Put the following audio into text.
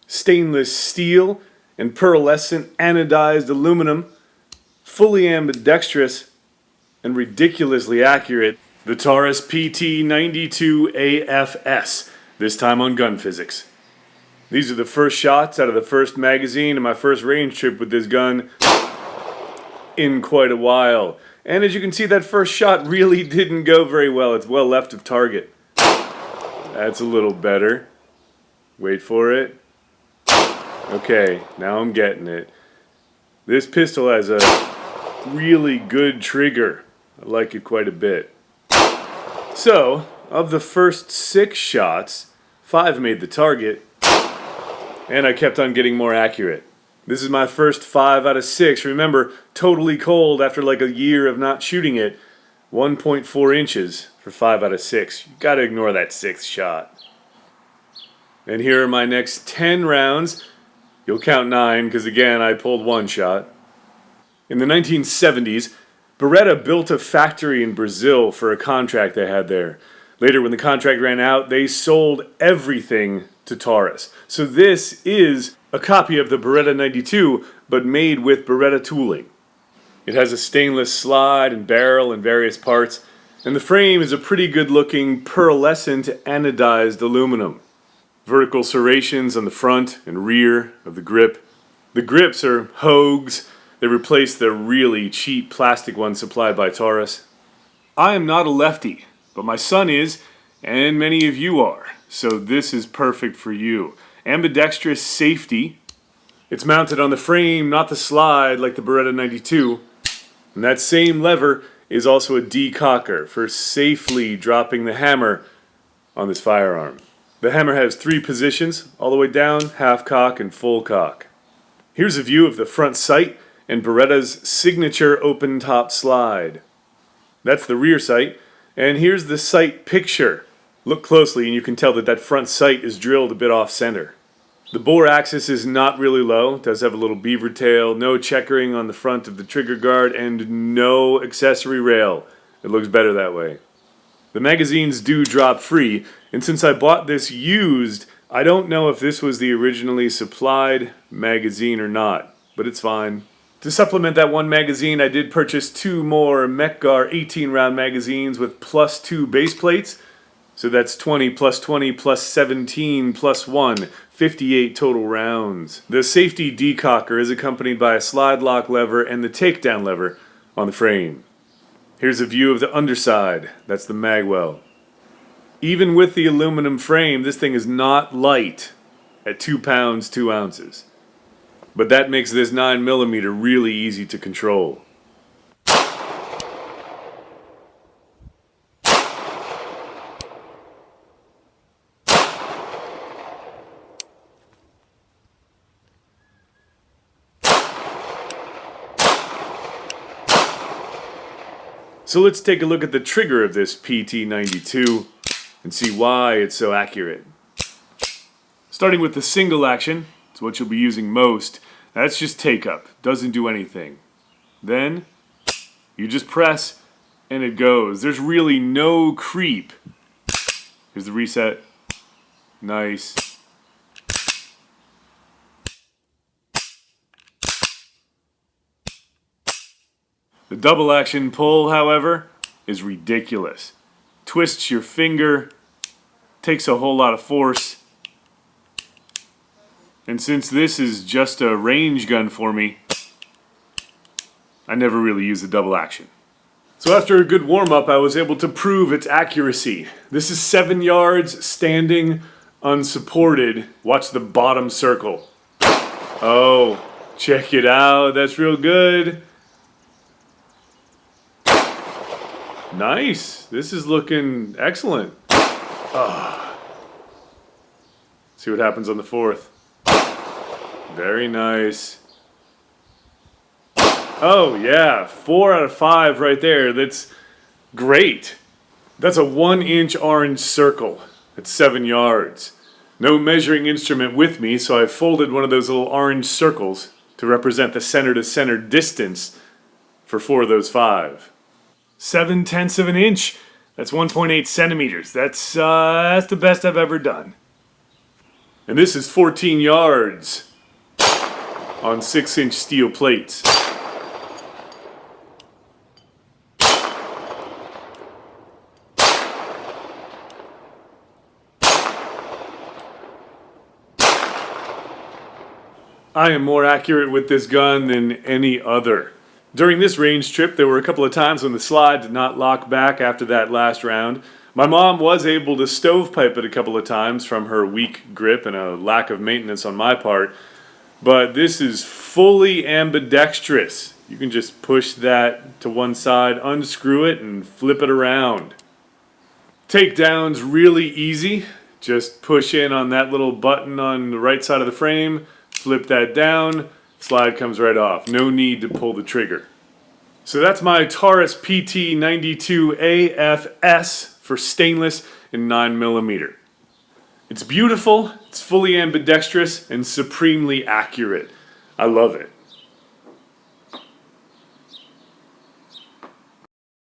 stainless steel, and pearlescent anodized aluminum, fully ambidextrous, and ridiculously accurate. The Taurus PT92 AFS, this time on gun physics. These are the first shots out of the first magazine in my first range trip with this gun in quite a while. And as you can see, that first shot really didn't go very well. It's well left of target. That's a little better. Wait for it. Okay, now I'm getting it. This pistol has a really good trigger. I like it quite a bit. So, of the first 6 shots, 5 made the target, and I kept on getting more accurate. This is my first 5 out of 6. Remember, totally cold after like a year of not shooting it. 1.4 inches for 5 out of 6. You gotta ignore that 6th shot. And here are my next 10 rounds. You'll count 9, because again, I pulled 1 shot. In the 1970s, Beretta built a factory in Brazil for a contract they had there. Later, when the contract ran out, they sold everything to Taurus. So this is a copy of the Beretta 92, but made with Beretta tooling. It has a stainless slide and barrel and various parts, and the frame is a pretty good-looking pearlescent anodized aluminum. Vertical serrations on the front and rear of the grip. The grips are Hogues. They replace the really cheap plastic ones supplied by Taurus. I am not a lefty, but my son is, and many of you are, so this is perfect for you. Ambidextrous safety. It's mounted on the frame, not the slide like the Beretta 92. And that same lever is also a decocker for safely dropping the hammer on this firearm. The hammer has 3 positions, all the way down, half cock and full cock. Here's a view of the front sight and Beretta's signature open top slide. That's the rear sight, and here's the sight picture. Look closely and you can tell that that front sight is drilled a bit off center. The bore axis is not really low. It does have a little beaver tail, no checkering on the front of the trigger guard, and no accessory rail. It looks better that way. The magazines do drop free, and since I bought this used, I don't know if this was the originally supplied magazine or not, but it's fine. To supplement that 1 magazine, I did purchase 2 more Mechgar 18-round magazines with +2 base plates. So that's 20 plus 20 plus 17 plus 1, 58 total rounds. The safety decocker is accompanied by a slide lock lever and the takedown lever on the frame. Here's a view of the underside. That's the magwell. Even with the aluminum frame, this thing is not light at 2 pounds, 2 ounces. But that makes this 9mm really easy to control. So let's take a look at the trigger of this PT92 and see why it's so accurate. Starting with the single action, it's what you'll be using most. That's just take up, doesn't do anything. Then you just press and it goes. There's really no creep. Here's the reset. Nice. The double action pull, however, is ridiculous. Twists your finger, takes a whole lot of force. And since this is just a range gun for me, I never really use the double action. So after a good warm-up, I was able to prove its accuracy. This is 7 yards, standing, unsupported. Watch the bottom circle. Oh, check it out. That's real good. Nice. This is looking excellent. See what happens on the 4th. Very nice. Oh yeah, 4 out of 5 right there. That's great. That's a 1-inch orange circle at 7 yards. No measuring instrument with me, so I folded one of those little orange circles to represent the center-to-center distance for 4 of those 5. 7/10 of an inch. That's 1.8 centimeters. That's the best I've ever done. And this is 14 yards on 6-inch steel plates. I am more accurate with this gun than any other. During this range trip, there were a couple of times when the slide did not lock back after that last round. My mom was able to stovepipe it a couple of times from her weak grip and a lack of maintenance on my part, but this is fully ambidextrous. You can just push that to one side, unscrew it, and flip it around. Takedown's really easy. Just push in on that little button on the right side of the frame, flip that down, slide comes right off. No need to pull the trigger. So that's my Taurus PT92 AFS for stainless and 9mm. It's beautiful, it's fully ambidextrous, and supremely accurate. I love it.